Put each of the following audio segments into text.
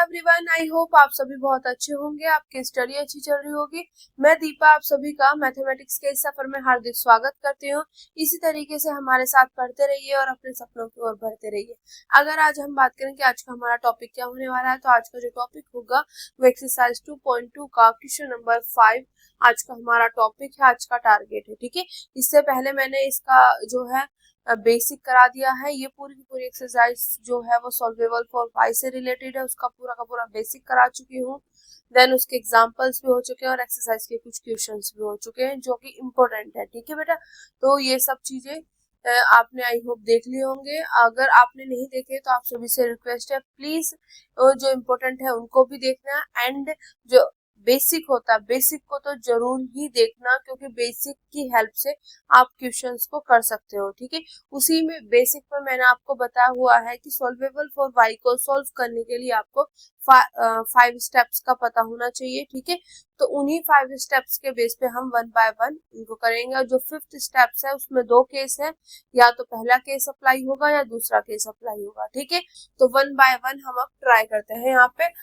Everyone, I hope आप सभी बहुत अच्छे होंगे, आपकी स्टडी अच्छी चल रही होगी। मैं दीपा आप सभी का मैथमेटिक्स के इस सफर में हार्दिक स्वागत करती हूँ। इसी तरीके से हमारे साथ पढ़ते रहिए और अपने सपनों की ओर बढ़ते रहिए। अगर आज हम बात करें कि आज का हमारा टॉपिक क्या होने वाला है, तो आज का जो टॉपिक होगा वो एक्सरसाइज 2.2 का क्वेश्चन नंबर 5 आज का हमारा टॉपिक है, आज का टारगेट है। ठीक है, इससे पहले मैंने इसका जो है बेसिक करा दिया है। ये पूरी की पूरी एक्सरसाइज जो है वो सॉल्वेबल फॉर वाई से रिलेटेड है, उसका पूरा का पूरा बेसिक करा चुकी हूँ। देन उसके एग्जांपल्स भी हो चुके हैं और एक्सरसाइज के कुछ क्वेश्चंस भी हो चुके हैं जो कि इम्पोर्टेंट है। ठीक है बेटा, तो ये सब चीजें आपने आई होप देख लिए होंगे। अगर आपने नहीं देखे तो आप सभी से रिक्वेस्ट है, प्लीज जो इम्पोर्टेंट है उनको भी देखना, एंड जो बेसिक होता है बेसिक को तो जरूर ही देखना, क्योंकि बेसिक की हेल्प से आप क्वेश्चंस को कर सकते हो। ठीक है, उसी में बेसिक पर मैंने आपको बताया हुआ है कि सॉल्वेबल फॉर वाई को सॉल्व करने के लिए आपको 5 स्टेप्स का पता होना चाहिए। ठीक है, तो उन्हीं 5 स्टेप्स के बेस पे हम 1 बाय 1 इनको करेंगे। और जो 5th स्टेप्स है उसमें 2 केस है, या तो पहला केस अप्लाई होगा या दूसरा केस अप्लाई होगा। ठीक है, तो 1 बाय 1 हम अब ट्राई करते हैं यहाँ पे।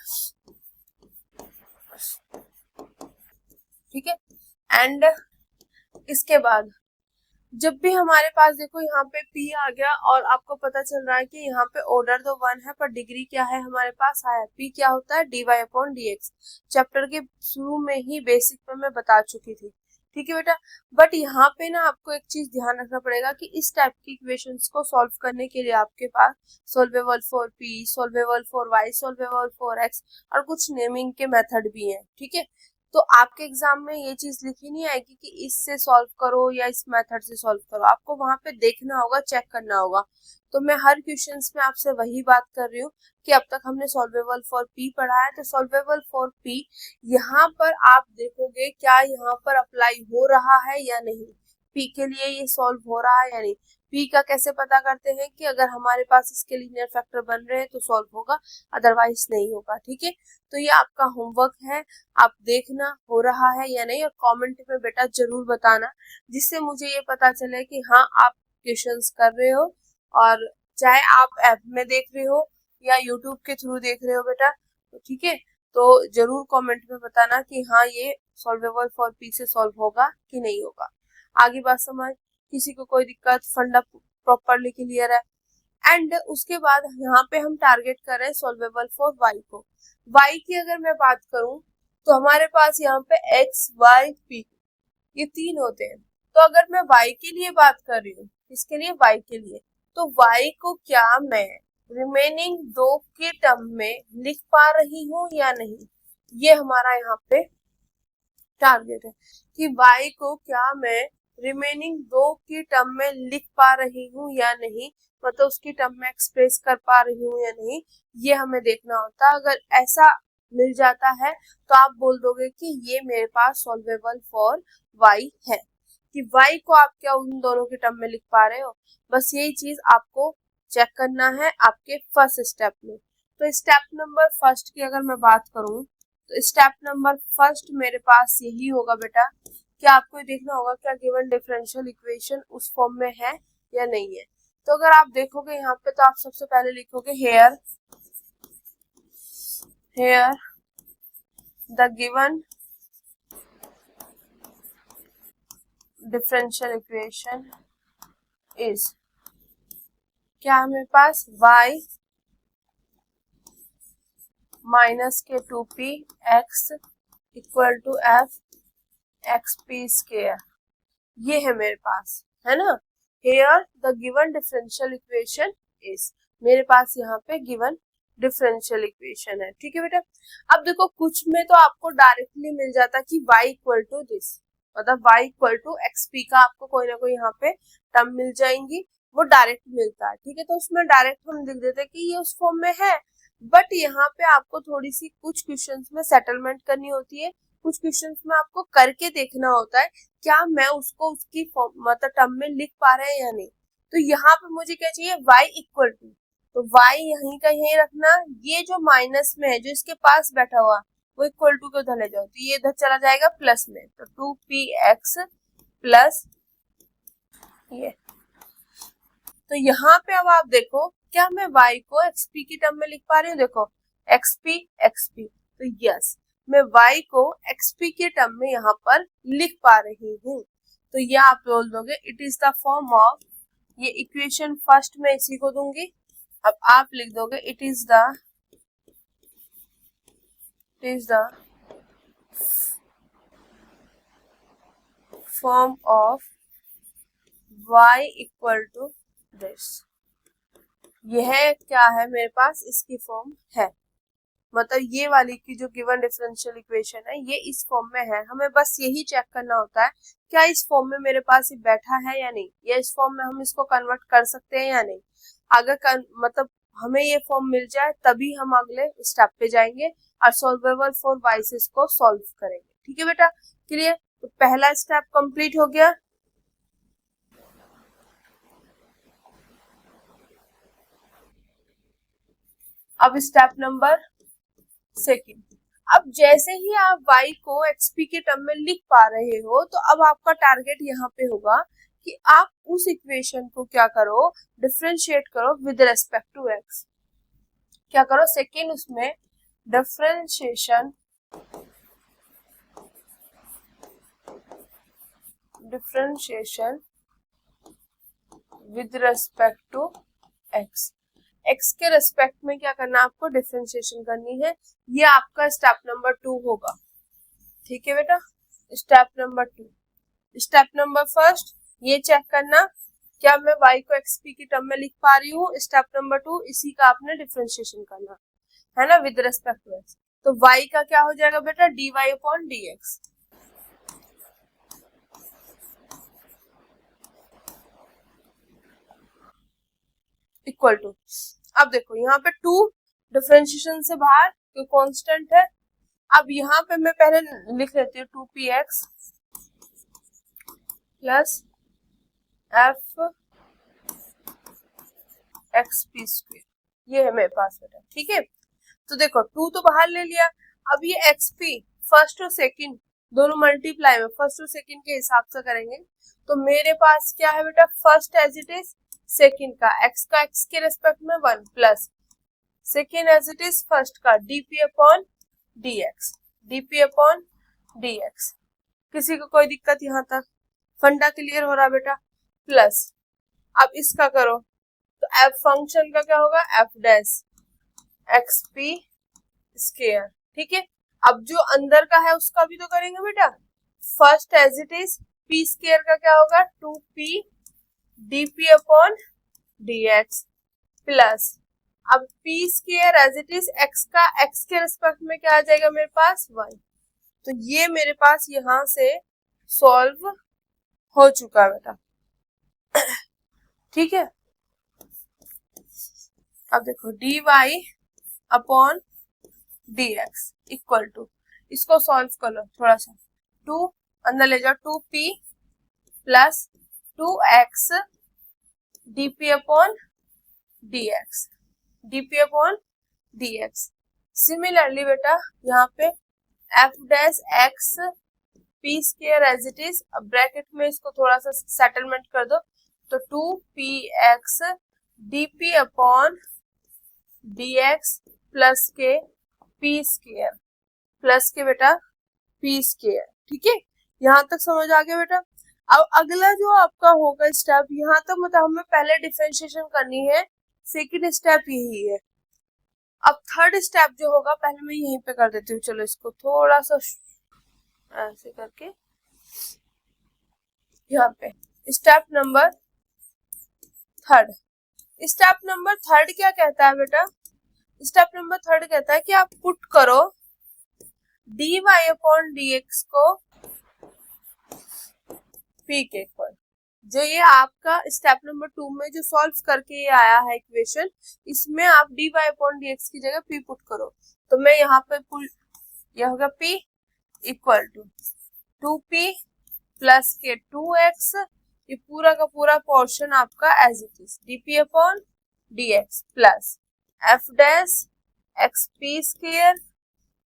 ठीक है, एंड इसके बाद जब भी हमारे पास देखो यहाँ पे P आ गया और आपको पता चल रहा है कि यहाँ पे ऑर्डर तो 1 है पर डिग्री क्या है हमारे पास आया। P क्या होता है, dy/dx। चैप्टर के शुरू में ही बेसिक पे मैं बता चुकी थी। ठीक है बेटा, बट यहाँ पे ना आपको एक चीज ध्यान रखना पड़ेगा कि इस टाइप की इक्वेशंस को सॉल्व करने के लिए आपके पास solvable for P, solvable for Y, solvable for X और कुछ नेमिंग के मेथड भी हैं। ठीक है, तो आपके एग्जाम में ये चीज लिखी नहीं आएगी कि इससे सॉल्व करो या इस मेथड से सॉल्व करो, आपको वहां पे देखना होगा, चेक करना होगा। तो मैं हर क्वेश्चंस में आपसे वही बात कर रही हूँ कि अब तक हमने सॉल्वेबल फॉर P पढ़ा है, तो सॉल्वेबल फॉर P यहाँ पर आप देखोगे क्या यहाँ पर अप्लाई हो रहा है या नहीं, P के लिए ये सॉल्व हो रहा है या नहीं। P का कैसे पता करते हैं कि अगर हमारे पास इसके लीनियर फैक्टर बन रहे हैं तो सॉल्व होगा, अदरवाइज नहीं होगा। ठीक है, तो ये आपका होमवर्क है, आप देखना हो रहा है या नहीं और कमेंट में बेटा जरूर बताना, जिससे मुझे ये पता चले कि हाँ आप क्वेश्चंस कर रहे हो। और चाहे आप ऐप में देख रहे हो या यूट्यूब के थ्रू देख रहे हो बेटा, तो ठीक है, तो जरूर कमेंट में बताना कि हाँ ये सॉल्वेबल फॉर P से सॉल्व होगा कि नहीं होगा। आगे बात समझ, किसी को कोई दिक्कत, फंडा प्रॉपरली क्लियर है। एंड उसके बाद यहाँ पे हम टारगेट कर रहे हैं सॉल्वेबल फॉर Y को। Y की अगर मैं बात करूं तो हमारे पास यहाँ पे X, Y, P ये 3 होते हैं। तो अगर मैं Y के लिए बात कर रही हूँ, इसके लिए Y के लिए, तो Y को क्या मैं रिमेनिंग 2 के टर्म में लिख पा रही हूँ या नहीं, ये हमारा यहाँ पे टारगेट है कि Y को क्या मैं रिमेनिंग 2 की टर्म में लिख पा रही हूँ या नहीं, मतलब उसकी टर्म में एक्सप्रेस कर पा रही हूँ या नहीं, ये हमें देखना होता है। अगर ऐसा मिल जाता है तो आप बोल दोगे कि ये मेरे पास सॉल्वेबल फॉर Y है, कि Y को आप क्या उन दोनों की टर्म में लिख पा रहे हो। बस यही चीज आपको चेक करना है आपके फर्स्ट स्टेप में। तो स्टेप नंबर फर्स्ट की अगर मैं बात करूं तो स्टेप नंबर फर्स्ट मेरे पास यही होगा बेटा कि आपको देखना होगा क्या गिवन डिफरेंशियल इक्वेशन उस फॉर्म में है या नहीं है। तो अगर आप देखोगे यहाँ पे तो आप सबसे पहले लिखोगे here the given differential equation is, क्या है मेरे पास y माइनस के 2p x equal to f xp square, ये है मेरे पास, है ना। Here the given differential equation is, मेरे पास यहाँ पे गिवन डिफरेंशियल इक्वेशन है। ठीक है बेटा, अब देखो कुछ में तो आपको डायरेक्टली मिल जाता कि y इक्वल टू दिस, मतलब y इक्वल टू xp का आपको कोई ना कोई यहाँ पे टर्म मिल जाएंगी, वो डायरेक्ट मिलता है। ठीक है, तो उसमें डायरेक्ट हम लिख देते हैं कि ये उस फॉर्म में है। बट यहाँ पे आपको थोड़ी सी कुछ क्वेश्चंस में सेटलमेंट करनी होती है, कुछ क्वेश्चंस में आपको करके देखना होता है क्या मैं उसको उसकी मतलब टर्म में लिख पा रहे हैं या नहीं। तो यहाँ पे मुझे क्या चाहिए, y इक्वल टू, तो y यहीं का यहीं रखना, ये जो माइनस में है जो इसके पास बैठा हुआ वो इक्वल टू के उधर ले जाओ, तो ये इधर चला जाएगा प्लस में, तो 2px प्लस ये। तो यहाँ पे अब आप देखो क्या मैं y को xp की टर्म में लिख पा रही हूँ, देखो एक्सपी एक्सपी। तो यस, मैं y को xp के टर्म में यहाँ पर लिख पा रही हूँ। तो ये आप बोल दोगे it is the form of, ये इक्वेशन फर्स्ट में इसी को दूंगी। अब आप लिख दोगे it is the form of y equal to this. यह क्या है मेरे पास, इसकी फॉर्म है, मतलब ये वाली की जो गिवन डिफरेंशियल इक्वेशन है ये इस फॉर्म में है। हमें बस यही चेक करना होता है क्या इस फॉर्म में मेरे पास ये बैठा है या नहीं, या इस फॉर्म में हम इसको कन्वर्ट कर सकते हैं या नहीं। अगर मतलब हमें ये फॉर्म मिल जाए तभी हम अगले स्टेप पे जाएंगे और सॉल्वेबल फॉर वाइसेस को सॉल्व करेंगे। ठीक है बेटा, क्लियर। तो पहला स्टेप कंप्लीट हो गया। अब स्टेप नंबर सेकंड। अब जैसे ही आप y को xp के टर्म में लिख पा रहे हो तो अब आपका टारगेट यहाँ पे होगा कि आप उस इक्वेशन को क्या करो, डिफरेंशिएट करो विद रेस्पेक्ट टू x। क्या करो, सेकंड उसमें differentiation with respect to x। x के रेस्पेक्ट में क्या करना है आपको, डिफरेंशिएशन करनी है। ये आपका स्टेप नंबर 2 होगा। ठीक है बेटा, step number 2। Step number first ये चेक करना क्या मैं y को xp की टर्म में लिख पा रही हूँ। स्टेप नंबर 2 इसी का आपने डिफरेंशिएशन करना है ना, विद रेस्पेक्ट टू x। तो y का क्या हो जाएगा बेटा, dy upon dx equal to, अब देखो यहाँ पे 2 डिफरेंशिएशन से बाहर तो कांस्टेंट है। अब यहाँ पे मैं पहले लिख लेती हूँ 2px plus f xp square, ये है मेरे पास बेटा। ठीक है, तो देखो 2 तो बाहर ले लिया। अब ये xp फर्स्ट और सेकंड दोनों मल्टीप्लाई में फर्स्ट और सेकंड के हिसाब से करेंगे। तो मेरे पास क्या है बेटा, first as it is second का x के रेस्पेक्ट में 1 plus second as it is first का dp अपॉन dx। किसी को कोई दिक्कत यहाँ तक, फंडा क्लियर हो रहा बेटा। प्लस अब इसका करो तो f फंक्शन का क्या होगा, f डैश xp स्क्वायर। ठीक है, अब जो अंदर का है उसका भी तो करेंगे बेटा। First as it is p square का क्या होगा, 2p dp upon dx plus अब p square as it is x का x के रिस्पेक्ट में क्या आ जाएगा मेरे पास 1। तो ये मेरे पास यहां से सॉल्व हो चुका है बेटा। ठीक है, अब देखो dy upon dx equal to, इसको सॉल्व कर लो थोड़ा सा, 2 अंदर ले जाओ 2p plus 2x dp upon dx। Similarly बेटा यहाँ पे f dash x p square as it is, अब ब्रैकेट में इसको थोड़ा सा सेटलमेंट कर दो तो 2px dp upon dx plus के p स्क्वायर प्लस के बेटा p स्क्वायर। ठीक है, यहाँ तक समझ आ गया बेटा। अब अगला जो आपका होगा स्टेप, यहाँ तक मतलब हमें पहले डिफरेंशिएशन करनी है, सेकंड स्टेप यही है। अब थर्ड स्टेप जो होगा पहले मैं यहीं पे कर देती हूँ, चलो इसको थोड़ा सा ऐसे करके यहाँ पे step number third. Step number third क्या कहता है बेटा, स्टेप नंबर थर्ड कहता है कि आप पुट करो dy अपॉन dx को p के इक्वल। जो ये आपका स्टेप नंबर 2 में जो सॉल्व करके ये आया है इक्वेशन, इसमें आप dy अपॉन dx की जगह p पुट करो। तो मैं यहाँ पे यह होगा p equal to 2p plus के 2x, ये पूरा का पूरा पोर्शन आपका as it is dp upon dx plus f dash xp square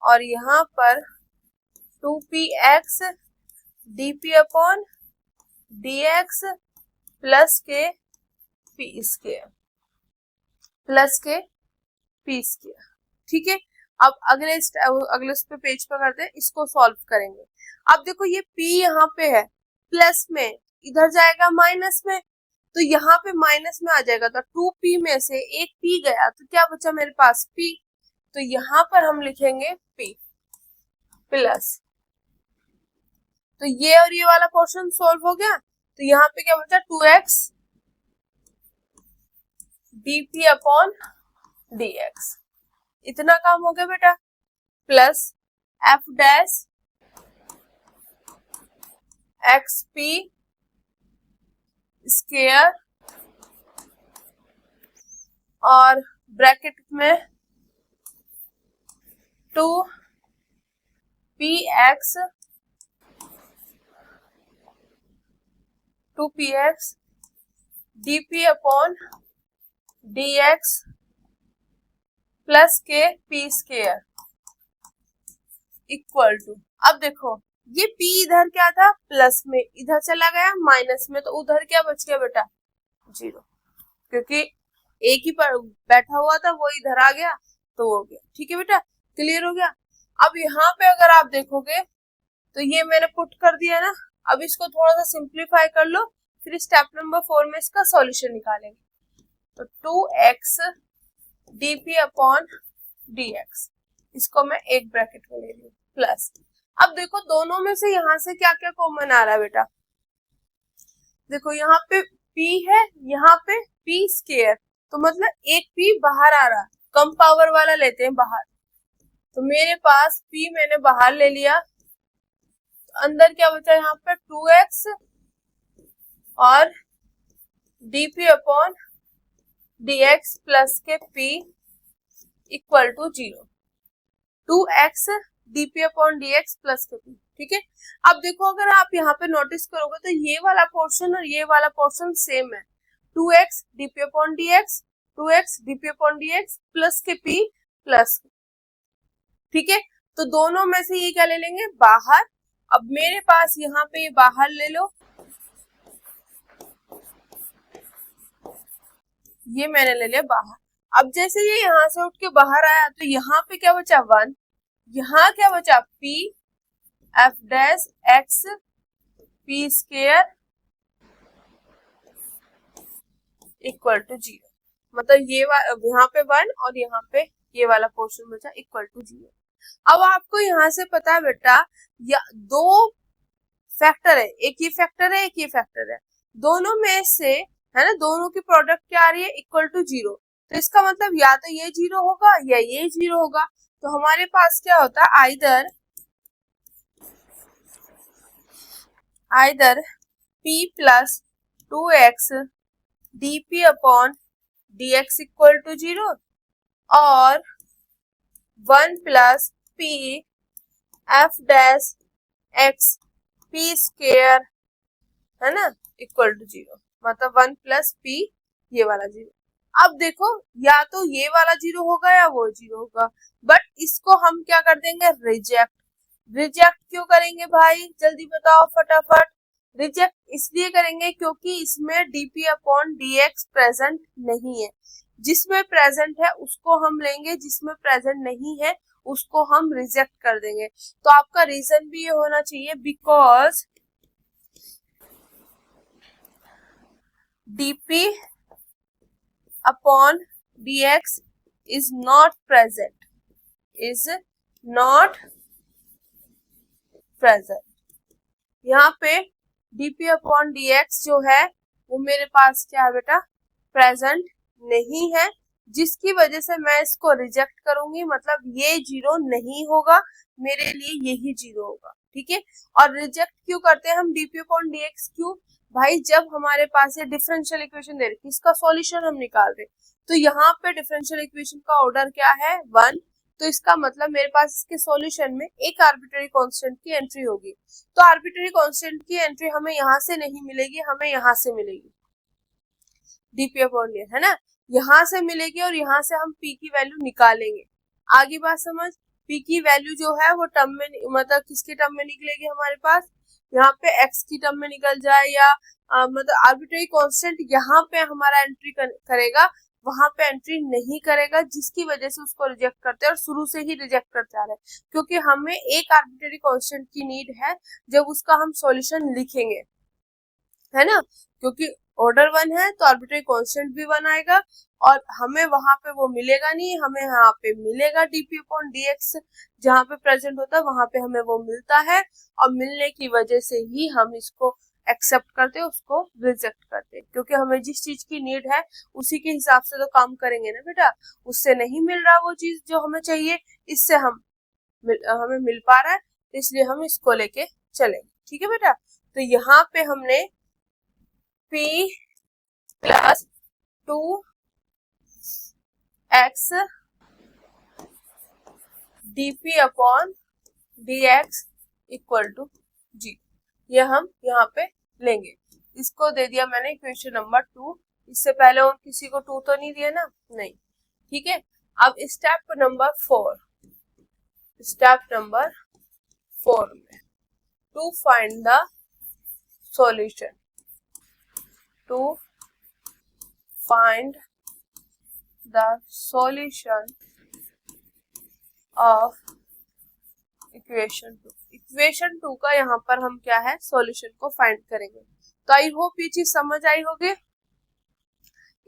और यहाँ पर 2px dp upon dx plus के p स्क्वायर। ठीक है, अब अगले उस पे पेज पे करते हैं, इसको सॉल्व करेंगे। अब देखो ये p यहाँ पे है प्लस में, इधर जाएगा माइनस में, तो यहाँ पे माइनस में आ जाएगा, तो 2p में से एक p गया, तो क्या बचा मेरे पास p, तो यहाँ पर हम लिखेंगे p प्लस, तो ये और ये वाला पोर्शन सॉल्व हो गया, तो यहाँ पे क्या बचा 2x dp अपॉन dx, इतना काम हो गया बेटा, plus f dash xp square और ब्रैकेट में 2px dp upon dx plus के p स्क्वायर इक्वल टू, अब देखो ये p इधर क्या था प्लस में, इधर चला गया माइनस में, तो उधर क्या बच गया बेटा 0, क्योंकि एक ही पर बैठा हुआ था वो इधर आ गया तो हो गया। ठीक है बेटा, क्लियर हो गया। अब यहाँ पे अगर आप देखोगे तो ये मैंने पुट कर दिया ना, अब इसको थोड़ा सा सिंप्लीफाई कर लो, फिर स्टेप नंबर 4 में इसका सॉल्यूशन निकालेंगे। तो 2x dp अपॉन dx, इसको मैं एक ब्रैकेट में ले लूं प्लस, अब देखो दोनों में से यहाँ से क्या क्या कॉमन आ रहा है बेटा, देखो यहाँ पे p है, यहाँ पे p स्क्वायर, तो मतलब एक p बाहर आ रहा है, कम पावर वाला लेते हैं बाहर, तो मेरे पास p मैंने बाहर ले लिया, तो अंदर क्या बचा यहाँ पे 2x और dp अपॉन dx प्लस के p equal to 0, 2x dp upon dx plus के p। ठीक है, अब देखो अगर आप यहाँ पे नोटिस करोगे तो ये वाला पोर्शन और ये वाला पोर्शन सेम है, 2x dp upon dx, 2x dp upon dx plus के p प्लस, ठीक है, तो दोनों में से ये क्या ले लेंगे बाहर, अब मेरे पास यहाँ पे ये बाहर ले लो, ये मैंने ले लिया बाहर, अब जैसे ये यहाँ से उठ के बाहर आया तो यहाँ पे क्या बचा 1, यहाँ क्या बचा p f dash x p square equal to 0, मतलब ये यहाँ पे 1 और यहाँ पे ये वाला पोर्शन बचा इक्वल टू 0। अब आपको यहाँ से पता है बेटा या दो फैक्टर है, एक ये फैक्टर है एक ये फैक्टर है, दोनों में से है ना, दोनों की प्रोडक्ट क्या आ रही है इक्वल टू 0, तो इसका मतलब या तो ये 0 होगा या ये 0 होगा, तो हमारे पास क्या होता है either p plus 2x dp upon dx equal to 0 और 1 plus p f dash x p square है ना इक्वल टू 0, मतलब 1 प्लस p ये वाला 0। अब देखो या तो ये वाला 0 होगा या वो 0 होगा, बट इसको हम क्या कर देंगे रिजेक्ट। रिजेक्ट क्यों करेंगे भाई जल्दी बताओ फटाफट, रिजेक्ट इसलिए करेंगे क्योंकि इसमें dp अपॉन dx प्रेजेंट नहीं है, जिसमें प्रेजेंट है उसको हम लेंगे, जिसमें प्रेजेंट नहीं है उसको हम रिजेक्ट कर देंगे। तो आपका रीजन भी ये होना चाहिए because dp upon dx is not present, यहाँ पे dp अपॉन dx जो है वो मेरे पास क्या है बेटा प्रेजेंट नहीं है, जिसकी वजह से मैं इसको रिजेक्ट करूंगी, मतलब ये 0 नहीं होगा, मेरे लिए यही 0 होगा। ठीक है, और रिजेक्ट क्यों करते हैं हम dp अपॉन dx, क्यों भाई जब हमारे पास ये डिफरेंशियल इक्वेशन दे रखी इसका सॉल्यूशन हम निकाल रहे, तो यहाँ पे डिफरेंशियल इक्वेशन का ऑर्डर क्या है 1, तो इसका मतलब मेरे पास इसके सॉल्यूशन में एक आर्बिट्ररी कांस्टेंट की एंट्री होगी, तो आर्बिट्ररी कांस्टेंट की एंट्री हमें यहाँ से नहीं मिलेगी, हमें यहाँ से मिलेगी dp अपॉन dx है ना, यहाँ से मिलेगी और यहाँ से हम p की वैल्यू निकालेंगे। आगे बात समझ, p की वैल्यू जो है वो टर्म में मतलब किसके टर्म में निकलेगी हमारे पास, यहाँ पे x की टर्म में निकल जाए या मतलब आर्बिट्ररी कांस्टेंट यहाँ पे हमारा एंट्री करेगा, वहां पे एंट्री नहीं करेगा, जिसकी वजह से उसको रिजेक्ट करते हैं और शुरू से ही रिजेक्ट करते आ रहे हैं, क्योंकि हमें एक आर्बिट्रेरी कांस्टेंट की नीड है जब उसका हम सॉल्यूशन लिखेंगे, है ना, क्योंकि ऑर्डर 1 है तो आर्बिट्रेरी कांस्टेंट भी 1 आएगा और हमें वहां पे वो मिलेगा नहीं, हमें यहाँ पे मिलेगा dp/dx, जहाँ पे प्रेजेंट होता है वहां पे हमें वो मिलता है, और मिलने की वजह से ही हम इसको एक्सेप्ट करते हैं, उसको रिजेक्ट करते हैं, क्योंकि हमें जिस चीज की नीड है उसी के हिसाब से तो काम करेंगे ना बेटा। उससे नहीं मिल रहा वो चीज जो हमें चाहिए, इससे हमें मिल पा रहा है, तो इसलिए हम इसको लेके चलेंगे, ठीक है बेटा। तो यहाँ पे हमने p + 2x dp/dx = 0, ये हम यहाँ पे लेंगे। इसको दे दिया मैंने इक्वेशन नंबर 2। इससे पहले और किसी को 2 तो नहीं दिया ना, नहीं, ठीक है। अब स्टेप नंबर 4 में to find the solution, to find the solution of equation 2। Equation 2 का यहाँ पर हम क्या है, सॉल्यूशन को फाइंड करेंगे। तो आई होप ये चीज समझ आई होगी।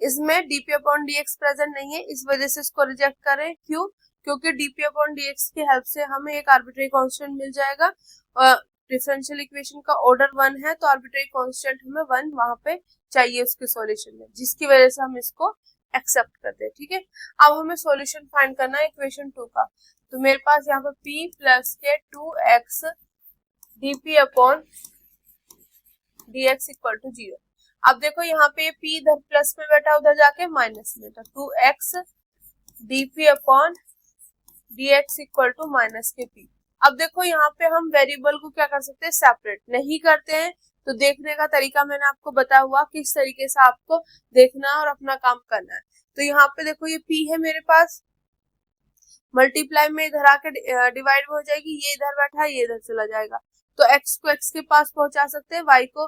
इसमें dp/dx प्रेजेंट नहीं है, इस वजह से इसको रिजेक्ट करें। क्यों? क्योंकि dp/dx की हेल्प से हमें एक आर्बिट्रेरी कांस्टेंट मिल जाएगा, डिफरेंशियल इक्वेशन का ऑर्डर 1 है तो आर्बिट्रेरी कांस्टेंट हमें 1 वहां पे चाहिए उसके सॉल्यूशन में, जिसकी वजह से हम इसको एक्सेप्ट करते हैं, ठीक है। अब हमें सॉल्यूशन फाइंड करना है इक्वेशन 2 का। तो मेरे पास यहाँ पे p + के 2x dp/dx = 0। अब देखो यहाँ पे p इधर प्लस में बैठा, उधर जाके माइनस में, तो 2x dp/dx = -p। अब देखो यहाँ पे हम वेरिएबल को क्या कर सकते हैं, सेपरेट नहीं करते हैं। तो देखने का तरीका मैंने आपको बताया हुआ, किस तरीके से आपको देखना और अपना काम करना है। तो यहाँ पे देखो ये p है मेरे पास, मल्टीप्लाई में इधर आके डिवाइड में हो जाएगी, ये इधर बैठा है, ये इधर चला जाएगा। तो x को x के पास पहुंचा सकते हैं, y को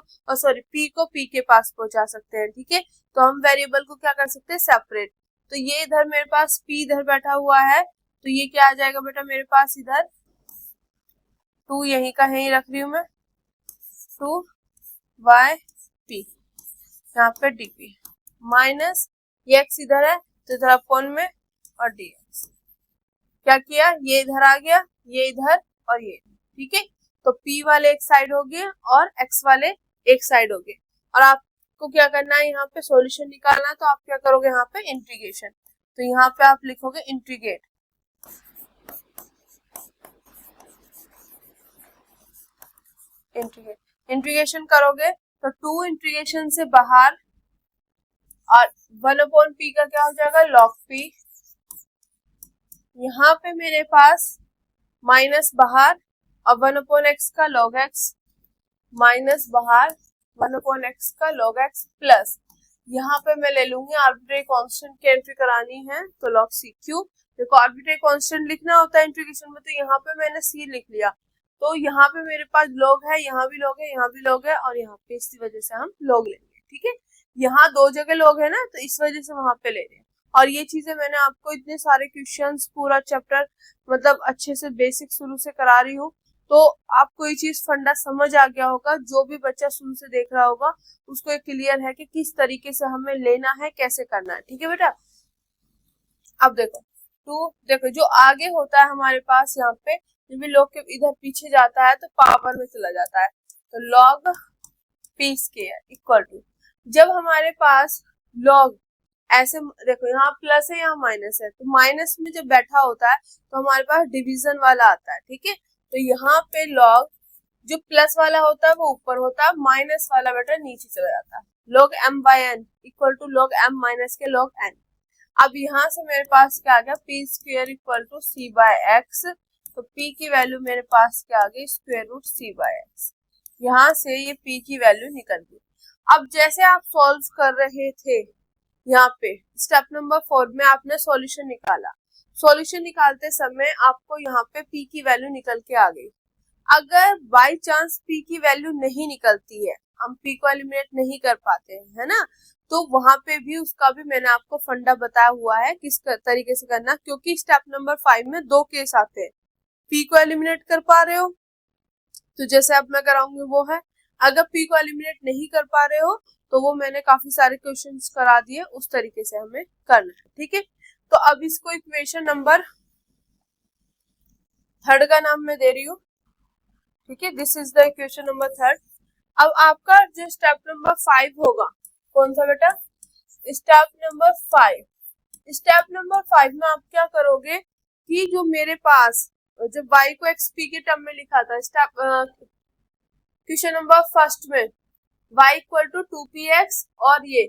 p को p के पास पहुंचा सकते हैं, ठीक है। तो हम वेरिएबल को क्या कर सकते हैं, सेपरेट। तो ये इधर मेरे पास p इधर बैठा हुआ है, तो ये क्या आ जाएगा बेटा मेरे पास, इधर 2 यहीं का यहीं रख रही हूं मैं, 2yp यहाँ पे dp माइनस ये x इधर है तो इधर अपॉन में और dx। क्या किया, ये इधर आ गया, ये इधर और ये, ठीक है। तो p वाले एक साइड हो गए और x वाले एक साइड हो गए, और आपको क्या करना है, यहाँ पे सॉल्यूशन निकालना है। तो आप क्या करोगे, यहाँ पे इंटीग्रेशन, तो यहाँ पे आप लिखोगे इंटीग्रेट, इंटीग्रेशन करोगे तो 2 इंटीग्रेशन से बाहर और 1/p का क्या हो जाएगा, log p। यहाँ पे मेरे पास माइनस बाहर और 1/x का log x, माइनस बाहर 1/x का log x प्लस, यहाँ पे मैं ले लूंगी आर्बिट्रेरी कांस्टेंट की एंट्री करानी है तो log c। क्यों? देखो आर्बिट्रेरी कांस्टेंट लिखना होता है इंटीग्रेशन में, तो यहाँ पे मैंने c लिख लिया, तो यहाँ पे मेरे पास log है, यहाँ भी log है, यहाँ भी log है, और यहाँ पे इसी वजह से हम log लेंगे, ठीक है। यहाँ 2 जगह log है ना, तो इस वजह से वहां पे ले रहे हैं। और ये चीजें मैंने आपको इतने सारे क्वेश्चंस पूरा चैप्टर मतलब अच्छे से बेसिक शुरू से करा रही हूँ, तो आपको ये चीज फंडा समझ आ गया होगा। जो भी बच्चा शुरू से देख रहा होगा उसको एक क्लियर है कि किस तरीके से हमें लेना है, कैसे करना है, ठीक है बेटा। अब देखो जो आगे होता है हमारे पास, यहाँ पे जब भी log के इधर पीछे जाता है तो पावर में चला जाता है, तो log p square equal to, जब हमारे पास log ऐसे देखो यहाँ प्लस है यहाँ माइनस है, तो माइनस में जब बैठा होता है तो हमारे पास डिवीजन वाला आता है, ठीक है। तो यहाँ पे log जो प्लस वाला होता है वो ऊपर होता है, माइनस वाला बेटा नीचे चला जाता है। log m/n equal to log m minus के log n। अब यहाँ से मेरे पास क्या आ गया, p square equal to c/x, तो p की वैल्यू मेरे पास क्या आ गई, स्क्वायर रूट c/x। यहाँ से ये p की वैल्यू निकल गई। अब जैसे आप सॉल्व कर रहे थे, यहाँ पे स्टेप नंबर 4 में आपने सॉल्यूशन निकाला, सॉल्यूशन निकालते समय आपको यहाँ पे p की वैल्यू निकल के आ गई। अगर बाय चांस p की वैल्यू नहीं निकलती है, हम p को एलिमिनेट नहीं कर पाते हैं, है ना, तो वहां पे भी उसका भी मैंने आपको फंडा बताया हुआ है किस तरीके से करना, क्योंकि स्टेप नंबर 5 में 2 केस आते हैं। पी को एलिमिनेट कर पा रहे हो तो जैसे अब मैं कराऊंगी वो है, अगर पी को एलिमिनेट नहीं कर पा रहे हो तो वो मैंने काफी सारे क्वेश्चंस करा दिए, उस तरीके से हमें करना है। ठीक है, तो अब इसको इक्वेशन नंबर 3 का नाम मैं दे रही हूँ। ठीक है, this is the equation number 3। अब आपका जो स्टेप नंबर 5 होगा, कौन सा बेटा, स्टेप नंबर 5। स्टेप नंबर 5 में आप क्या करोगे कि जो मेरे पास जब y को xp के टर्म में लिखा था स्टेप क्वेश्चन नंबर फर्स्ट में y इक्वल टू 2px, और ये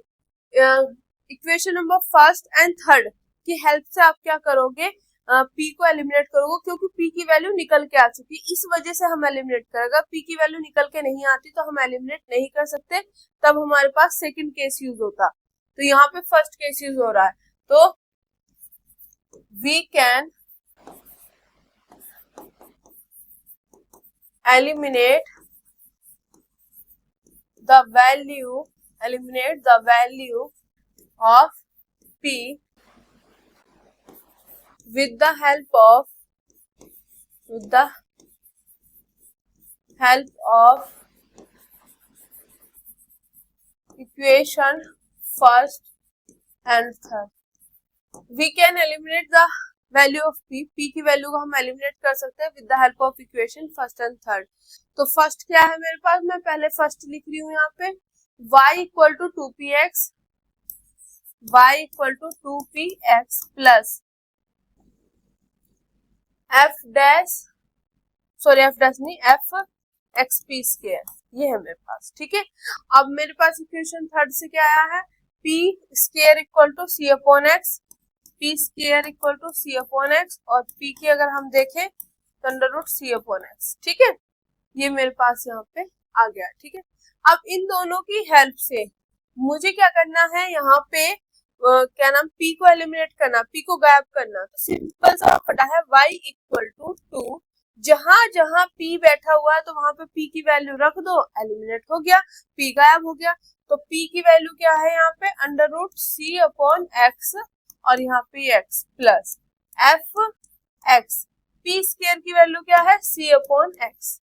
equation number first and third की हेल्प से आप क्या करोगे, p को एलिमिनेट करोगे, क्योंकि p की वैल्यू निकल के आ चुकी है, इस वजह से हम एलिमिनेट करेंगे। p की वैल्यू निकल के नहीं आती तो हम एलिमिनेट नहीं कर सकते, तब हमारे पास सेकंड केस यूज होता। तो यहाँ पे फर्स्ट केस यूज हो रहा है, तो we can eliminate the value of p with the help of equation first and third। we can eliminate the value of p, p की वैल्यू को हम एलिमिनेट कर सकते हैं with the help of equation first and third. तो first क्या है मेरे पास, मैं पहले फर्स्ट लिख रही हूँ यहाँ पे y equal to 2px, y equal to 2px plus f xp square, ये है मेरे पास। ठीक है, अब मेरे पास इक्वेशन थर्ड से क्या आया है, p square equal to c upon x, p square equal to c upon x, और p की अगर हम देखें तो under root c upon x। ठीक है, ये मेरे पास यहाँ पे आ गया। ठीक है, अब इन दोनों की हेल्प से मुझे क्या करना है, यहाँ पे क्या नाम, p को एलिमिनेट करना, p को गायब करना। तो सिंपल सा फटा है, y इक्वल टू 2, जहां जहां p बैठा हुआ है तो वहां पे p की वैल्यू रख दो, एलिमिनेट हो गया, p गायब हो गया। तो p की वैल्यू क्या है यहाँ पे, under root c upon x, और यहाँ पे x plus f x, p square की वैल्यू क्या है, c अपॉन x।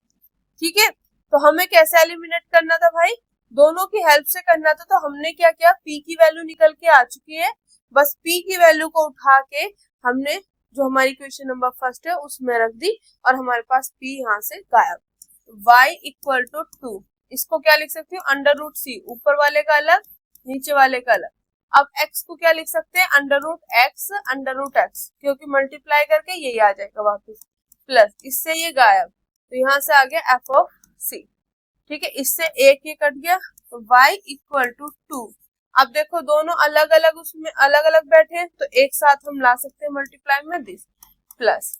ठीक है, तो हमें कैसे एलिमिनेट करना था भाई, दोनों की हेल्प से करना था। तो हमने क्या किया, p की वैल्यू निकल के आ चुकी है, बस p की वैल्यू को उठा के हमने जो हमारी क्वेश्चन नंबर फर्स्ट है उसमें रख दी, और हमारे पास p यहाँ से गायब। y इक्वल टू 2, इसको क्या लिख सकती हूँ, अंडर रूट c, ऊपर वाले का अलग नीचे वाले का अलग। अब x को क्या लिख सकते हैं, अंडर रूट x, क्योंकि मल्टीप्लाई करके यही आ जाएगा वापस, प्लस इससे ये गायब, तो यहाँ से आ गया f ऑफ c। ठीक है, इससे एक ये कट गया, तो y इक्वल टू 2। अब देखो दोनों अलग अलग उसमें अलग अलग बैठे, तो एक साथ हम ला सकते हैं मल्टीप्लाई में, this plus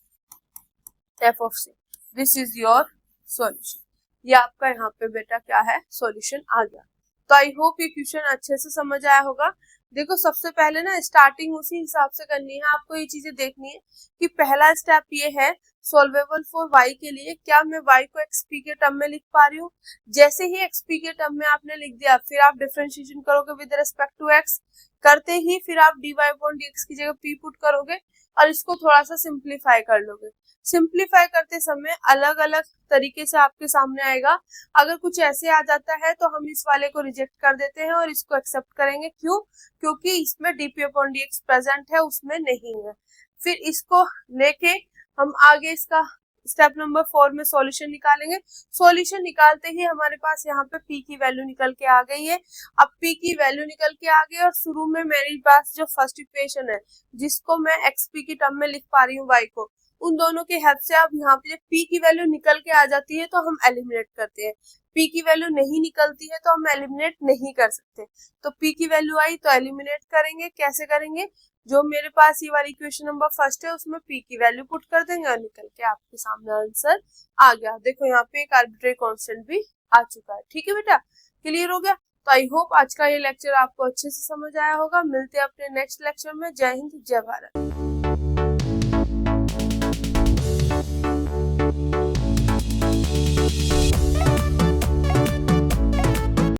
f of c, this is your solution. ये आपका यहाँ पे बेटा क्या है, सॉल्यूशन आ गया। तो आई होप ये क्वेश्चन अच्छे से समझ आया होगा। देखो सबसे पहले ना स्टार्टिंग उसी हिसाब से करनी है, आपको ये चीजें देखनी है कि पहला स्टेप ये है सॉल्वेबल फॉर y के लिए, क्या मैं y को xp के टर्म में लिख पा रही हूँ। जैसे ही xp के टर्म में आपने लिख दिया, फिर आप डिफरेंशिएशन करोगे विद रिस्पेक्ट टू x, करते ही फिर आप dy अपॉन dx की जगह p पुट करोगे और इसको थोड़ा सा सिंप्लीफाई कर लोगे। सिंप्लीफाई करते समय अलग अलग तरीके से आपके सामने आएगा। अगर कुछ ऐसे आ जाता है तो हम इस वाले को रिजेक्ट कर देते हैं और इसको एक्सेप्ट करेंगे। क्यों? क्योंकि इसमें dp अपॉन dx प्रेजेंट है, उसमें नहीं है। फिर इसको लेके हम आगे इसका स्टेप नंबर 4 में सॉल्यूशन निकालेंगे। सॉल्यूशन निकालते ही हमारे पास यहाँ पे p की वैल्यू निकल के आ गई है। अब p की वैल्यू निकल के आ गई और शुरू में मेरे पास जो फर्स्ट इक्वेशन है जिसको मैं xp की टर्म में लिख पा रही हूँ y को, उन दोनों की हेल्प से अब यहाँ पे p की वैल्यू निकल के आ जाती है तो हम एलिमिनेट करते हैं। p की वैल्यू नहीं निकलती है तो हम एलिमिनेट नहीं कर सकते। तो p की वैल्यू आई तो एलिमिनेट करेंगे। कैसे करेंगे? जो मेरे पास ये वाली इक्वेशन नंबर फर्स्ट है उसमें p की वैल्यू पुट कर देंगे और निकल के आपके सामने आंसर आ गया। देखो यहाँ पे एक आर्बिट्रेरी कांस्टेंट भी आ चुका है। ठीक है बेटा, क्लियर हो गया? तो आई होप आज का ये लेक्चर आपको अच्छे से समझ आया होगा। मिलते हैं अपने नेक्स्ट लेक्चर में। जय हिंद, जय भारत।